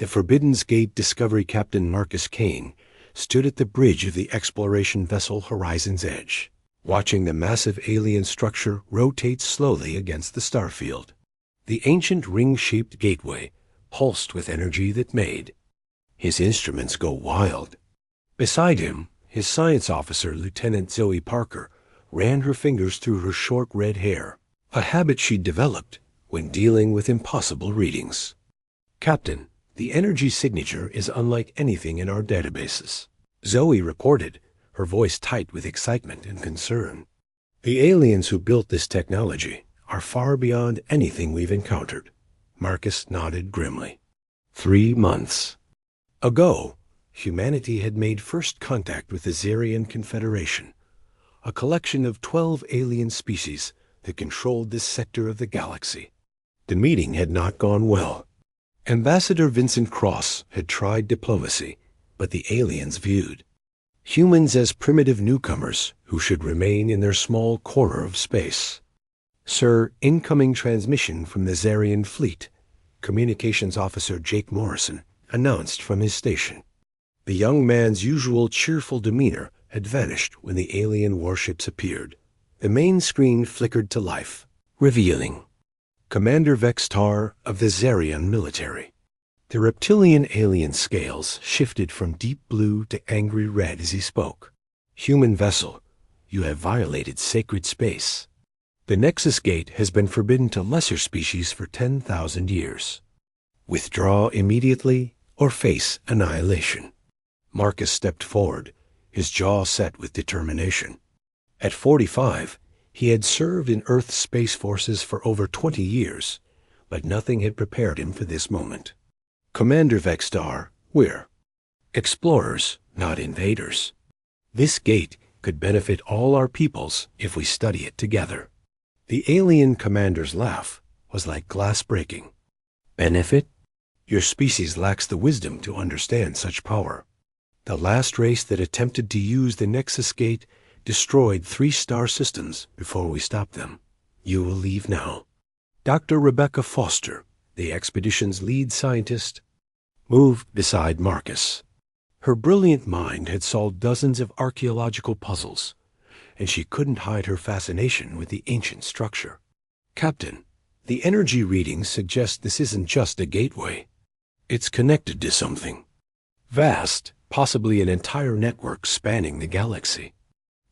The Forbidden's Gate Discovery Captain Marcus Kane stood at the bridge of the exploration vessel Horizon's Edge, watching the massive alien structure rotate slowly against the starfield. The ancient ring-shaped gateway pulsed with energy that made his instruments go wild. Beside him, his science officer, Lieutenant Zoe Parker, ran her fingers through her short red hair, a habit she'd developed when dealing with impossible readings. "Captain, the energy signature is unlike anything in our databases," Zoe reported, her voice tight with excitement and concern. "The aliens who built this technology are far beyond anything we've encountered." Marcus nodded grimly. 3 months ago, humanity had made first contact with the Zarian Confederation, a collection of 12 alien species that controlled this sector of the galaxy. The meeting had not gone well. Ambassador Vincent Cross had tried diplomacy, but the aliens viewed humans as primitive newcomers who should remain in their small corner of space. "Sir, incoming transmission from the Zarian fleet," Communications Officer Jake Morrison announced from his station. The young man's usual cheerful demeanor had vanished when the alien warships appeared. The main screen flickered to life, revealing Commander Vextar of the Zarian military. The reptilian alien scales shifted from deep blue to angry red as he spoke. "Human vessel, you have violated sacred space. The Nexus Gate has been forbidden to lesser species for 10,000 years. Withdraw immediately or face annihilation." Marcus stepped forward, his jaw set with determination. At 45, he had served in Earth's space forces for over 20 years, but nothing had prepared him for this moment. "Commander Vextar, we're explorers, not invaders. This gate could benefit all our peoples if we study it together." The alien commander's laugh was like glass breaking. "Benefit? Your species lacks the wisdom to understand such power. The last race that attempted to use the Nexus Gate destroyed 3 star systems before we stopped them. You will leave now." Dr. Rebecca Foster, the expedition's lead scientist, moved beside Marcus. Her brilliant mind had solved dozens of archaeological puzzles, and she couldn't hide her fascination with the ancient structure. "Captain, the energy readings suggest this isn't just a gateway. It's connected to something vast, possibly an entire network spanning the galaxy."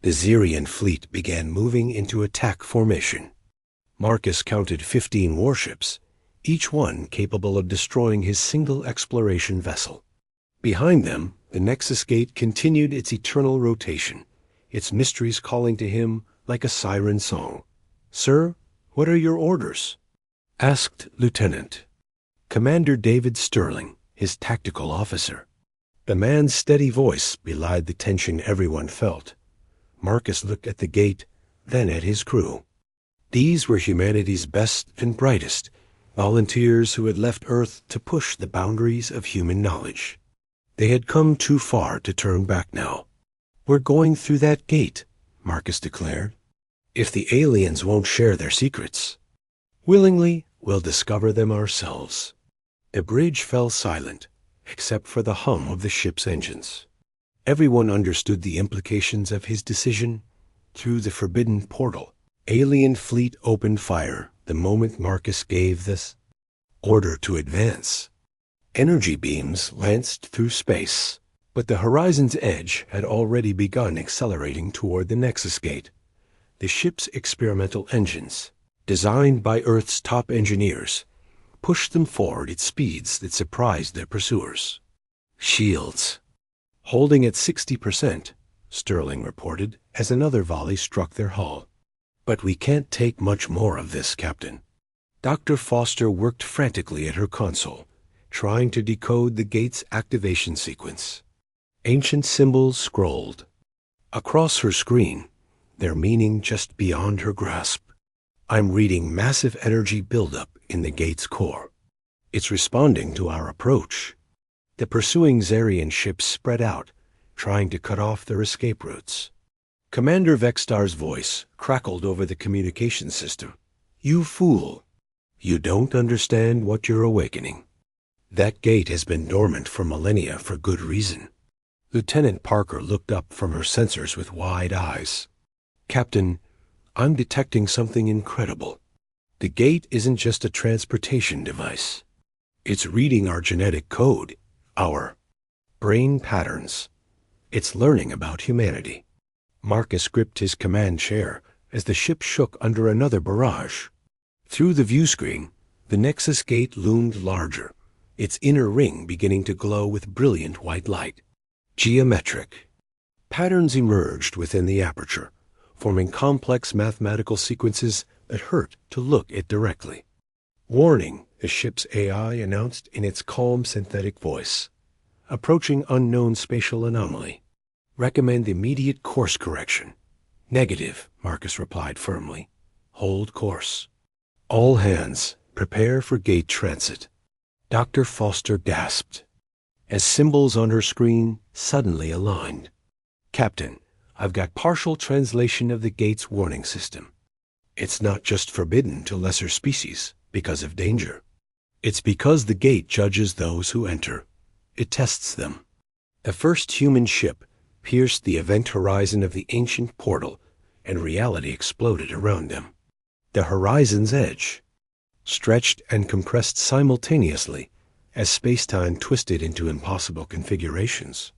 The Zarian fleet began moving into attack formation. Marcus counted 15 warships, each one capable of destroying his single exploration vessel. Behind them, the Nexus Gate continued its eternal rotation, its mysteries calling to him like a siren song. "Sir, what are your orders?" asked Lieutenant Commander David Sterling, his tactical officer. The man's steady voice belied the tension everyone felt. Marcus looked at the gate, then at his crew. These were humanity's best and brightest, volunteers who had left Earth to push the boundaries of human knowledge. They had come too far to turn back now. "We're going through that gate," Marcus declared. "If the aliens won't share their secrets, willingly, we'll discover them ourselves." The bridge fell silent, except for the hum of the ship's engines. Everyone understood the implications of his decision. Through the forbidden portal, alien fleet opened fire the moment Marcus gave this order to advance. Energy beams lanced through space, but the Horizon's Edge had already begun accelerating toward the Nexus Gate. The ship's experimental engines, designed by Earth's top engineers, pushed them forward at speeds that surprised their pursuers. "Shields holding at 60%, Sterling reported as another volley struck their hull. "But we can't take much more of this, Captain." Dr. Foster worked frantically at her console, trying to decode the gate's activation sequence. Ancient symbols scrolled across her screen, their meaning just beyond her grasp. "I'm reading massive energy buildup in the gate's core. It's responding to our approach." The pursuing Zarian ships spread out, trying to cut off their escape routes. Commander Vextar's voice crackled over the communication system. "You fool! You don't understand what you're awakening. That gate has been dormant for millennia for good reason. Lieutenant Parker looked up from her sensors with wide eyes. Captain, I'm detecting something incredible. The gate isn't just a transportation device. It's reading our genetic code, our brain patterns. It's learning about humanity. Marcus gripped his command chair as the ship shook under another barrage. Through the view screen, the Nexus gate loomed larger, its inner ring beginning to glow with brilliant white light. Geometric. Patterns emerged within the aperture, forming complex mathematical sequences that hurt to look at directly. Warning, the ship's AI announced in its calm synthetic voice. Approaching unknown spatial anomaly. Recommend immediate course correction. Negative, Marcus replied firmly. Hold course. All hands, prepare for gate transit. Dr. Foster gasped, as symbols on her screen suddenly aligned. Captain, I've got partial translation of the gate's warning system. It's not just forbidden to lesser species because of danger. It's because the gate judges those who enter. It tests them. The first human ship pierced the event horizon of the ancient portal, and reality exploded around them. The horizon's edge stretched and compressed simultaneously as space-time twisted into impossible configurations.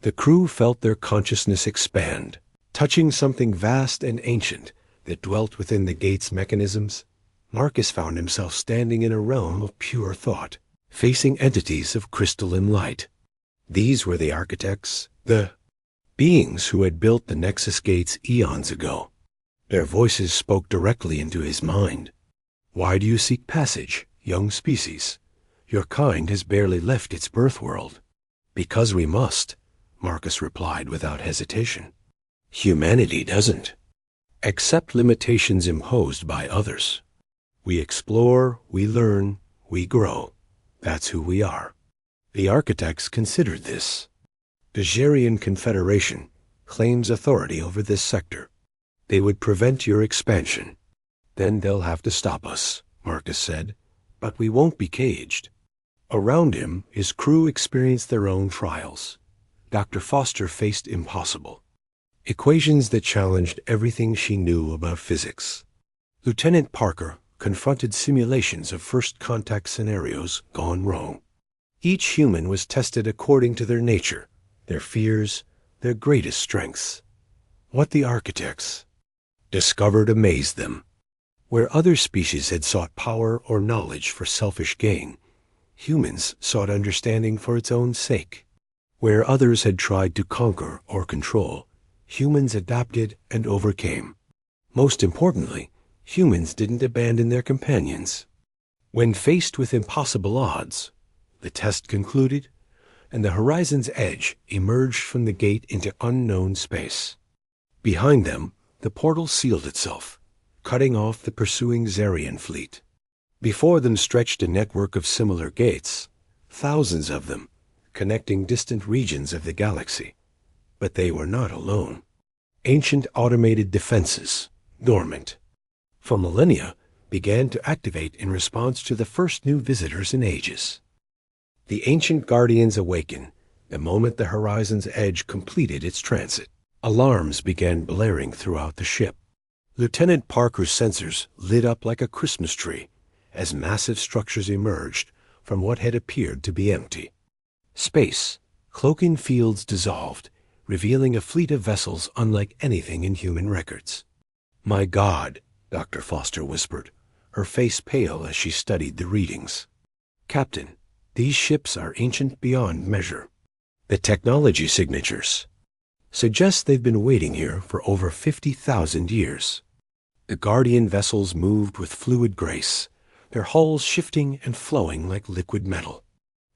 The crew felt their consciousness expand, touching something vast and ancient that dwelt within the gate's mechanisms. Marcus found himself standing in a realm of pure thought, facing entities of crystalline light. These were the architects, the beings who had built the Nexus gates eons ago. Their voices spoke directly into his mind. Why do you seek passage, young species? Your kind has barely left its birth world. Because we must, Marcus replied without hesitation. Humanity doesn't accept limitations imposed by others. We explore, we learn, we grow. That's who we are. The architects considered this. The Xerian Confederation claims authority over this sector. They would prevent your expansion. Then they'll have to stop us, Marcus said. But we won't be caged. Around him, his crew experienced their own trials. Dr. Foster faced impossible. Equations that challenged everything she knew about physics. Lieutenant Parker confronted simulations of first contact scenarios gone wrong. Each human was tested according to their nature, their fears, their greatest strengths. What the architects discovered amazed them. Where other species had sought power or knowledge for selfish gain, humans sought understanding for its own sake. Where others had tried to conquer or control, humans adapted and overcame. Most importantly, humans didn't abandon their companions. When faced with impossible odds, the test concluded, and the horizon's edge emerged from the gate into unknown space. Behind them, the portal sealed itself, cutting off the pursuing Xerian fleet. Before them stretched a network of similar gates, thousands of them, connecting distant regions of the galaxy. But they were not alone. Ancient automated defenses, dormant for millennia, began to activate in response to the first new visitors in ages. The ancient guardians awakened the moment the horizon's edge completed its transit. Alarms began blaring throughout the ship. Lieutenant Parker's sensors lit up like a Christmas tree as massive structures emerged from what had appeared to be empty. Space, cloaking fields dissolved, revealing a fleet of vessels unlike anything in human records. My God, Dr. Foster whispered, her face pale as she studied the readings. Captain, these ships are ancient beyond measure. The technology signatures suggest they've been waiting here for over 50,000 years. The Guardian vessels moved with fluid grace, their hulls shifting and flowing like liquid metal.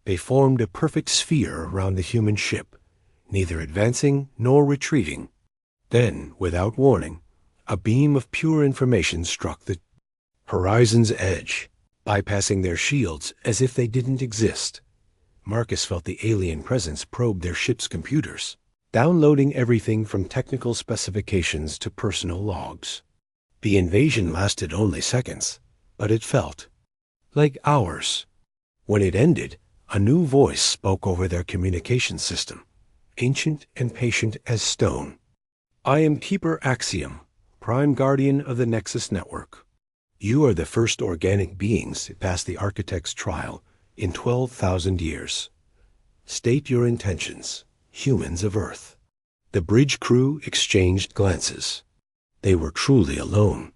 They formed a perfect sphere around the human ship, neither advancing nor retreating. Then, without warning, a beam of pure information struck the horizon's edge, bypassing their shields as if they didn't exist. Marcus felt the alien presence probe their ship's computers, downloading everything from technical specifications to personal logs. The invasion lasted only seconds, but it felt like hours. When it ended, A new voice spoke over their communication system, ancient and patient as stone. I am Keeper Axiom, Prime Guardian of the Nexus Network. You are the first organic beings to pass the Architect's trial in 12,000 years. State your intentions, humans of Earth. The bridge crew exchanged glances. They were truly alone.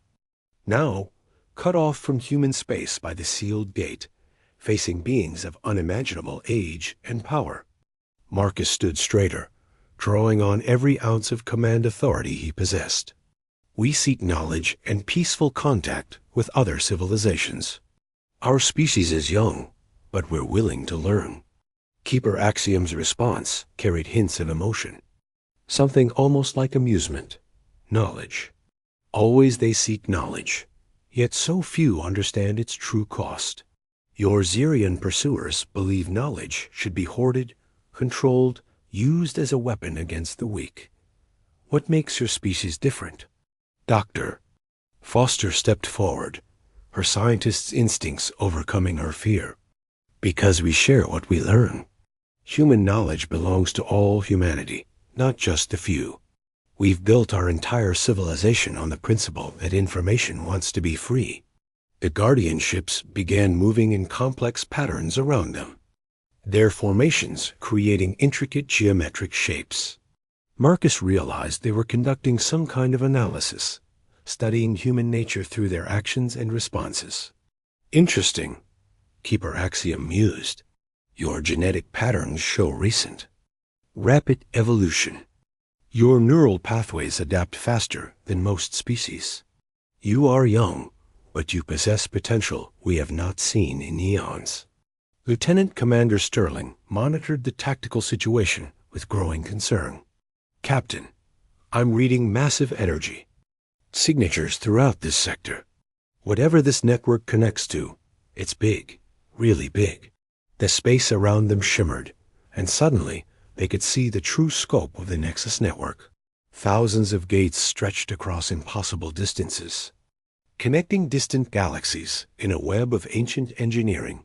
Now, cut off from human space by the sealed gate, facing beings of unimaginable age and power. Marcus stood straighter, drawing on every ounce of command authority he possessed. We seek knowledge and peaceful contact with other civilizations. Our species is young, but we're willing to learn. Keeper Axiom's response carried hints of emotion, something almost like amusement. Knowledge. Always they seek knowledge, yet so few understand its true cost. Your Xerian pursuers believe knowledge should be hoarded, controlled, used as a weapon against the weak. What makes your species different? Doctor. Foster stepped forward, her scientist's instincts overcoming her fear. Because we share what we learn. Human knowledge belongs to all humanity, not just the few. We've built our entire civilization on the principle that information wants to be free. The guardianships began moving in complex patterns around them, their formations creating intricate geometric shapes. Marcus realized they were conducting some kind of analysis, studying human nature through their actions and responses. Interesting, Keeper Axiom mused. Your genetic patterns show recent, rapid evolution. Your neural pathways adapt faster than most species. You are young, but you possess potential we have not seen in eons. Lieutenant Commander Sterling monitored the tactical situation with growing concern. Captain, I'm reading massive energy. Signatures throughout this sector. Whatever this network connects to, it's big, really big. The space around them shimmered, and suddenly they could see the true scope of the Nexus network. Thousands of gates stretched across impossible distances, connecting distant galaxies in a web of ancient engineering.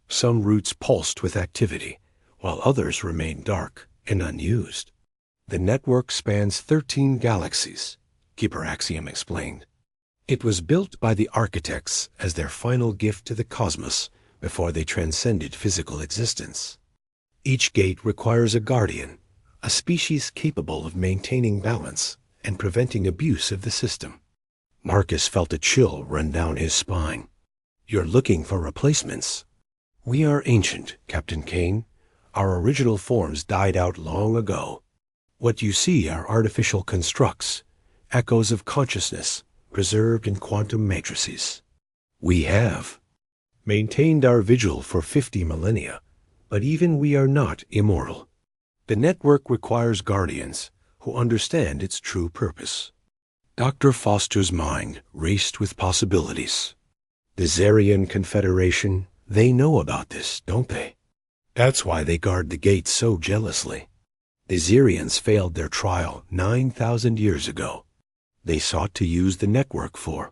Some routes pulsed with activity, while others remained dark and unused. The network spans 13 galaxies, Keeper Axiom explained. It was built by the architects as their final gift to the cosmos before they transcended physical existence. Each gate requires a guardian, a species capable of maintaining balance and preventing abuse of the system. Marcus felt a chill run down his spine. You're looking for replacements. We are ancient, Captain Kane. Our original forms died out long ago. What you see are artificial constructs, echoes of consciousness preserved in quantum matrices. We have maintained our vigil for 50 millennia, but even we are not immortal. The network requires guardians who understand its true purpose. Dr. Foster's mind raced with possibilities. The Xerian Confederation, they know about this, don't they? That's why they guard the gates so jealously. The Xerians failed their trial 9,000 years ago. They sought to use the network for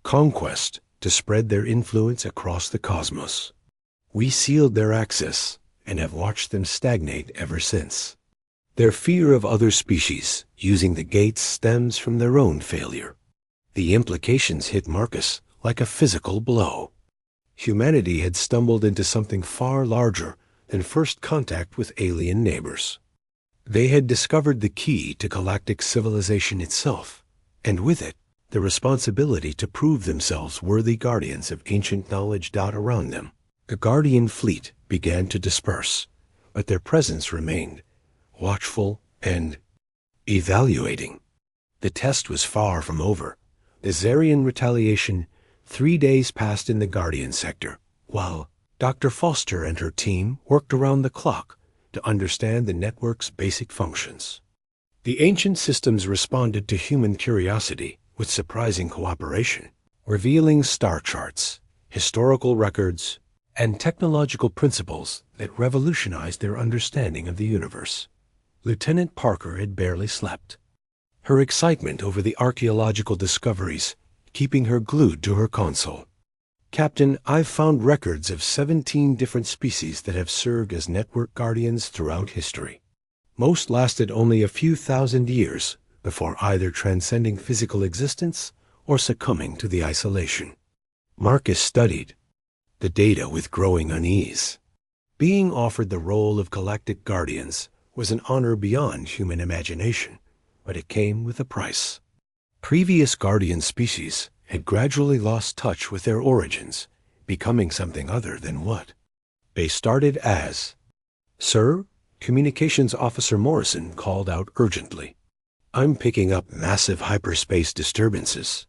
conquest, to spread their influence across the cosmos. We sealed their access and have watched them stagnate ever since. Their fear of other species using the gates stems from their own failure. The implications hit Marcus like a physical blow. Humanity had stumbled into something far larger than first contact with alien neighbors. They had discovered the key to galactic civilization itself, and with it, the responsibility to prove themselves worthy guardians of ancient knowledge around them. The Guardian fleet began to disperse, but their presence remained, watchful and evaluating. The test was far from over. The Xerian retaliation, 3 days passed in the Guardian sector, while Dr. Foster and her team worked around the clock to understand the network's basic functions. The ancient systems responded to human curiosity with surprising cooperation, revealing star charts, historical records, and technological principles that revolutionized their understanding of the universe. Lieutenant Parker had barely slept, her excitement over the archaeological discoveries keeping her glued to her console. Captain, I've found records of 17 different species that have served as network guardians throughout history. Most lasted only a few thousand years before either transcending physical existence or succumbing to the isolation. Marcus studied the data with growing unease. Being offered the role of galactic guardians was an honor beyond human imagination, but it came with a price. Previous guardian species had gradually lost touch with their origins, becoming something other than what they started as. "Sir," Communications Officer Morrison called out urgently. "I'm picking up massive hyperspace disturbances.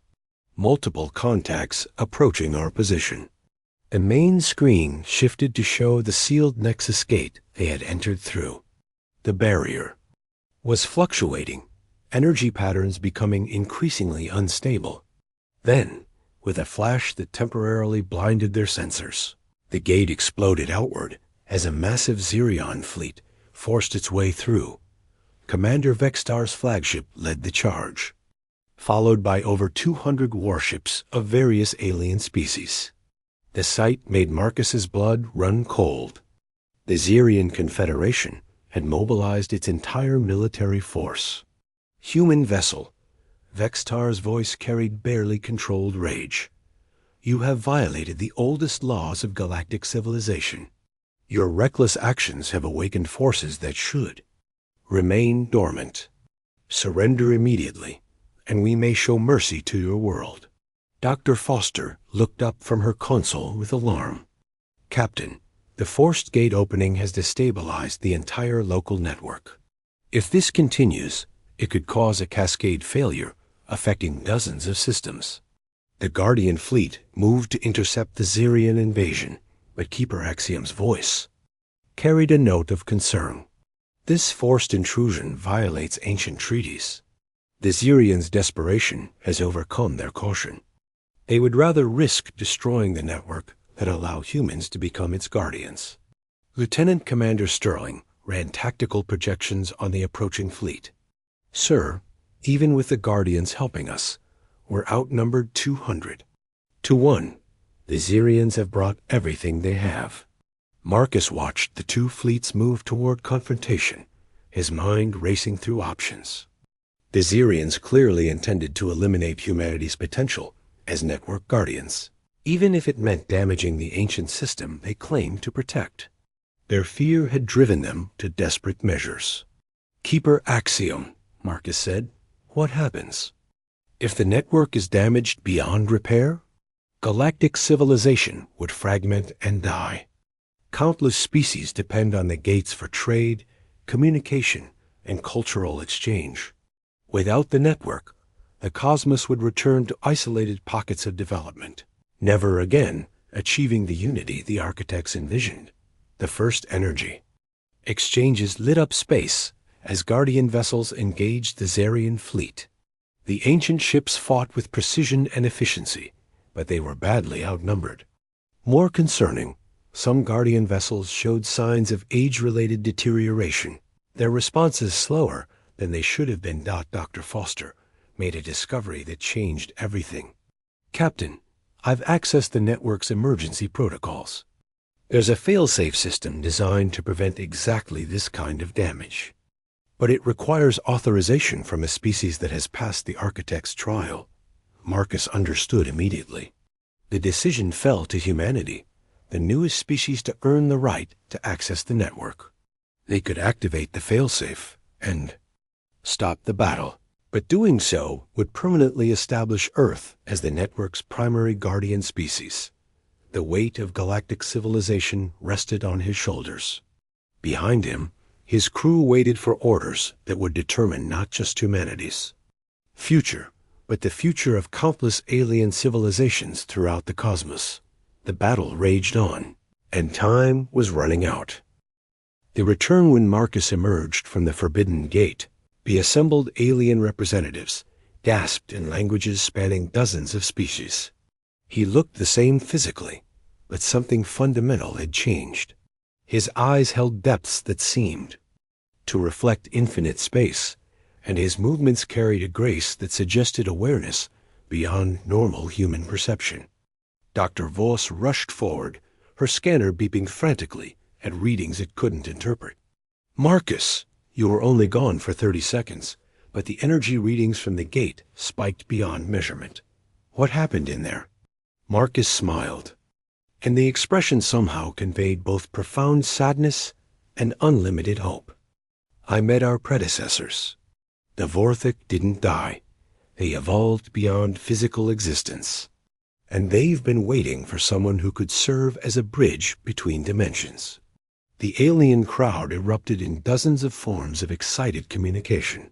Multiple contacts approaching our position." The main screen shifted to show the sealed Nexus gate they had entered through. The barrier was fluctuating, energy patterns becoming increasingly unstable. Then, with a flash that temporarily blinded their sensors, the gate exploded outward as a massive Xerion fleet forced its way through. Commander Vextar's flagship led the charge, followed by over 200 warships of various alien species. The sight made Marcus's blood run cold. The Xerion Confederation had mobilized its entire military force. "Human vessel," Vextar's voice carried barely controlled rage. "You have violated the oldest laws of galactic civilization. Your reckless actions have awakened forces that should remain dormant. Surrender immediately, and we may show mercy to your world." Dr. Foster looked up from her console with alarm. "Captain, the forced gate opening has destabilized the entire local network. If this continues, it could cause a cascade failure affecting dozens of systems." The Guardian fleet moved to intercept the Xerion invasion, but Keeper Axiom's voice carried a note of concern. "This forced intrusion violates ancient treaties. The Xerions' desperation has overcome their caution. They would rather risk destroying the network than allow humans to become its guardians." Lieutenant Commander Sterling ran tactical projections on the approaching fleet. "Sir, even with the Guardians helping us, we're outnumbered 200 to 1. The Xerions have brought everything they have." Marcus watched the two fleets move toward confrontation, his mind racing through options. The Xerions clearly intended to eliminate humanity's potential as network guardians, even if it meant damaging the ancient system they claimed to protect. Their fear had driven them to desperate measures. "Keeper Axiom," Marcus said, "what happens if the network is damaged beyond repair? Galactic civilization would fragment and die. Countless species depend on the gates for trade, communication, and cultural exchange. Without the network, the cosmos would return to isolated pockets of development, never again achieving the unity the architects envisioned." The first energy exchanges lit up space as Guardian vessels engaged the Xerion fleet. The ancient ships fought with precision and efficiency, but they were badly outnumbered. More concerning, some Guardian vessels showed signs of age-related deterioration. Their responses slower than they should have been. Dr. Foster made a discovery that changed everything. "Captain, I've accessed the network's emergency protocols. There's a fail-safe system designed to prevent exactly this kind of damage. But it requires authorization from a species that has passed the architect's trial." Marcus understood immediately. The decision fell to humanity, the newest species to earn the right to access the network. They could activate the failsafe and stop the battle, but doing so would permanently establish Earth as the network's primary guardian species. The weight of galactic civilization rested on his shoulders. Behind him, his crew waited for orders that would determine not just humanity's future, but the future of countless alien civilizations throughout the cosmos. The battle raged on, and time was running out. The return when Marcus emerged from the Forbidden Gate, the assembled alien representatives gasped in languages spanning dozens of species. He looked the same physically, but something fundamental had changed. His eyes held depths that seemed to reflect infinite space, and his movements carried a grace that suggested awareness beyond normal human perception. Dr. Voss rushed forward, her scanner beeping frantically at readings it couldn't interpret. "Marcus, you were only gone for 30 seconds, but the energy readings from the gate spiked beyond measurement. What happened in there?" Marcus smiled, and the expression somehow conveyed both profound sadness and unlimited hope. "I met our predecessors. The Vorthik didn't die. They evolved beyond physical existence. And they've been waiting for someone who could serve as a bridge between dimensions." The alien crowd erupted in dozens of forms of excited communication.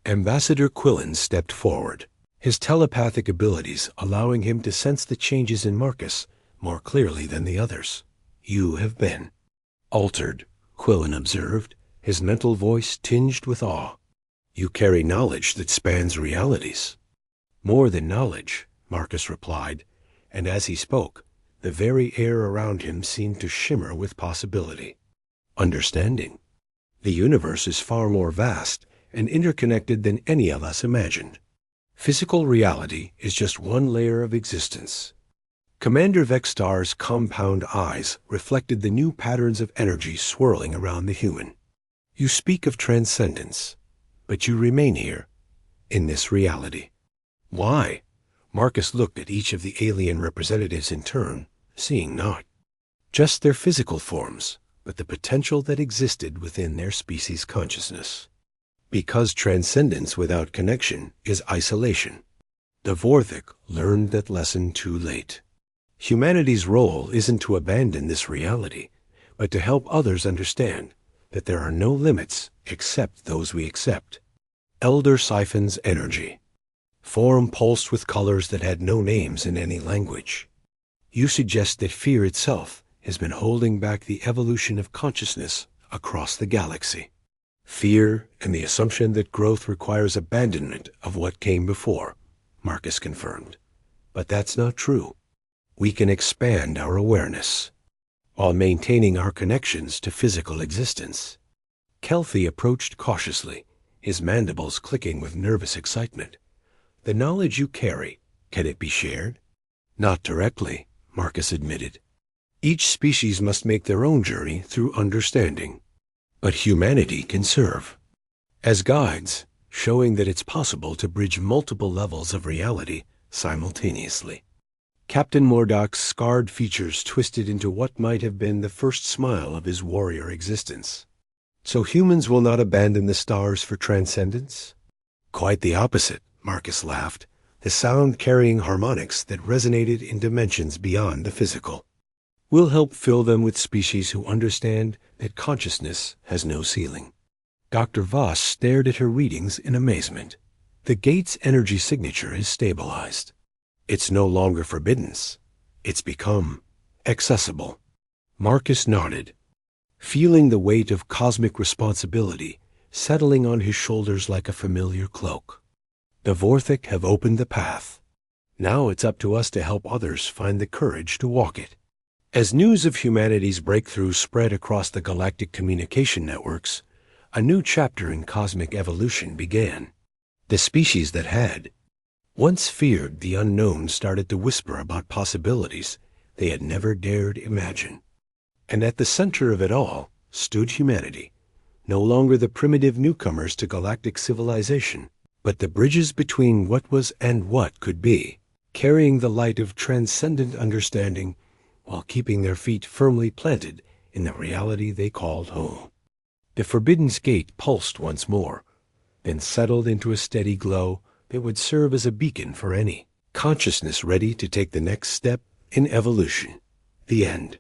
Ambassador Quillen stepped forward, his telepathic abilities allowing him to sense the changes in Marcus more clearly than the others. "You have been altered," Quillen observed, his mental voice tinged with awe. "You carry knowledge that spans realities." "More than knowledge," Marcus replied, and as he spoke, the very air around him seemed to shimmer with possibility. "Understanding. The universe is far more vast and interconnected than any of us imagined. Physical reality is just one layer of existence." Commander Vextar's compound eyes reflected the new patterns of energy swirling around the human. "You speak of transcendence, but you remain here, in this reality." "Why?" Marcus looked at each of the alien representatives in turn, seeing not just their physical forms, but the potential that existed within their species' consciousness. "Because transcendence without connection is isolation. The Vorthik learned that lesson too late. Humanity's role isn't to abandon this reality, but to help others understand that there are no limits except those we accept." Elder Siphon's energy. Form pulsed with colors that had no names in any language. "You suggest that fear itself has been holding back the evolution of consciousness across the galaxy." "Fear and the assumption that growth requires abandonment of what came before," Marcus confirmed. "But that's not true. We can expand our awareness while maintaining our connections to physical existence." Kelthie approached cautiously, his mandibles clicking with nervous excitement. "The knowledge you carry, can it be shared?" "Not directly," Marcus admitted. "Each species must make their own journey through understanding. But humanity can serve as guides, showing that it's possible to bridge multiple levels of reality simultaneously." Captain Mordoc's scarred features twisted into what might have been the first smile of his warrior existence. "So humans will not abandon the stars for transcendence?" "Quite the opposite," Marcus laughed, the sound carrying harmonics that resonated in dimensions beyond the physical. "We'll help fill them with species who understand that consciousness has no ceiling." Dr. Voss stared at her readings in amazement. "The gate's energy signature is stabilized. It's no longer forbiddance. It's become accessible." Marcus nodded, feeling the weight of cosmic responsibility settling on his shoulders like a familiar cloak. "The Vorthik have opened the path. Now it's up to us to help others find the courage to walk it." As news of humanity's breakthrough spread across the galactic communication networks, a new chapter in cosmic evolution began. The species that had once feared the unknown started to whisper about possibilities they had never dared imagine. And at the center of it all stood humanity, no longer the primitive newcomers to galactic civilization, but the bridges between what was and what could be, carrying the light of transcendent understanding while keeping their feet firmly planted in the reality they called home. The Forbidden's gate pulsed once more, then settled into a steady glow that would serve as a beacon for any consciousness ready to take the next step in evolution. The end.